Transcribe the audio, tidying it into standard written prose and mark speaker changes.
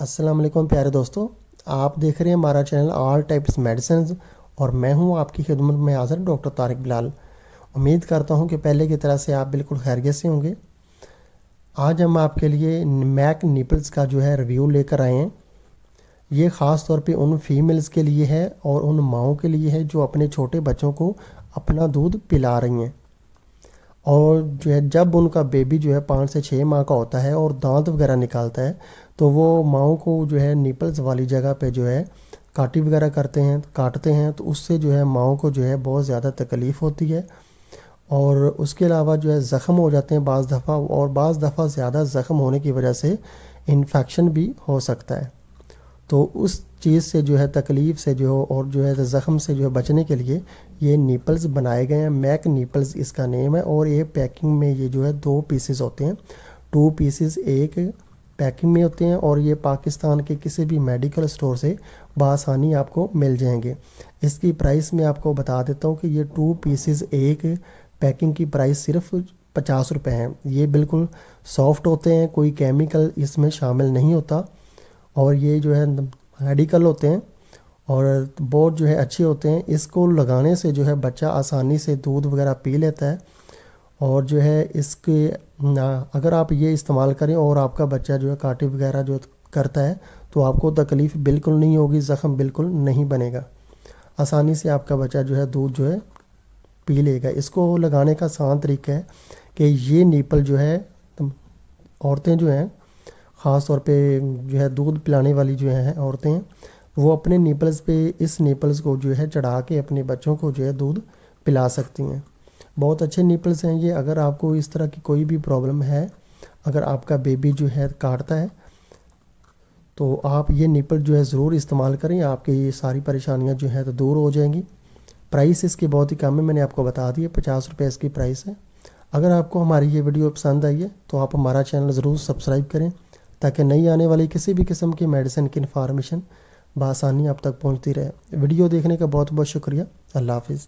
Speaker 1: अस्सलाम वालेकुम प्यारे दोस्तों। आप देख रहे हैं हमारा चैनल ऑल टाइप्स मेडिसिन और मैं हूं आपकी खिदमत में हाज़िर डॉक्टर तारिक बिलाल। उम्मीद करता हूं कि पहले की तरह से आप बिल्कुल खैरियत से होंगे। आज हम आपके लिए मैक निपल्स का जो है रिव्यू लेकर आए हैं। ये ख़ास तौर पे उन फीमेल्स के लिए है और उन माओं के लिए है जो अपने छोटे बच्चों को अपना दूध पिला रही हैं। और जो है जब उनका बेबी जो है 5 से 6 माह का होता है और दांत वगैरह निकालता है तो वो माओं को जो है निपल्स वाली जगह पे जो है काटी वगैरह काटते हैं तो उससे जो है माओं को जो है बहुत ज़्यादा तकलीफ़ होती है। और उसके अलावा जो है ज़ख़म हो जाते हैं बाज़ दफ़ा, और बाज़ दफ़ा ज़्यादा ज़ख़म होने की वजह से इन्फेक्शन भी हो सकता है। तो उस चीज़ से जो है तकलीफ़ से जो और जो है ज़ख़म से जो है बचने के लिए ये निपल्स बनाए गए हैं। मैक निपल्स इसका नेम है और ये पैकिंग में ये जो है 2 पीसेस होते हैं। 2 पीसेस एक पैकिंग में होते हैं और ये पाकिस्तान के किसी भी मेडिकल स्टोर से बआसानी आपको मिल जाएंगे। इसकी प्राइस मैं आपको बता देता हूँ कि ये 2 पीसेस एक पैकिंग की प्राइस सिर्फ 50 रुपये है। ये बिल्कुल सॉफ्ट होते हैं, कोई केमिकल इसमें शामिल नहीं होता और ये जो है मेडिकल होते हैं और बहुत जो है अच्छे होते हैं। इसको लगाने से जो है बच्चा आसानी से दूध वगैरह पी लेता है और जो है इसके अगर आप ये इस्तेमाल करें और आपका बच्चा जो है काटी वगैरह जो करता है तो आपको तकलीफ़ बिल्कुल नहीं होगी, ज़ख़म बिल्कुल नहीं बनेगा। आसानी से आपका बच्चा जो है दूध जो है पी लेगा। इसको लगाने का आसान तरीका है कि ये नीपल जो है औरतें जो हैं ख़ास तौर पे जो है दूध पिलाने वाली जो हैं औरतें हैं वो अपने निपल्स पे इस निपल्स को जो है चढ़ा के अपने बच्चों को जो है दूध पिला सकती हैं। बहुत अच्छे निपल्स हैं ये। अगर आपको इस तरह की कोई भी प्रॉब्लम है, अगर आपका बेबी जो है काटता है तो आप ये निपल जो है ज़रूर इस्तेमाल करें, आपकी ये सारी परेशानियाँ जो है तो दूर हो जाएंगी। प्राइस इसकी बहुत ही कम है, मैंने आपको बता दी है, 50 रुपये इसकी प्राइस है। अगर आपको हमारी ये वीडियो पसंद आई है तो आप हमारा चैनल ज़रूर सब्सक्राइब करें ताकि नई आने वाली किसी भी किस्म की मेडिसिन की इन्फॉर्मेशन बआसानी आप तक पहुंचती रहे। वीडियो देखने का बहुत बहुत शुक्रिया। अल्लाह हाफिज़।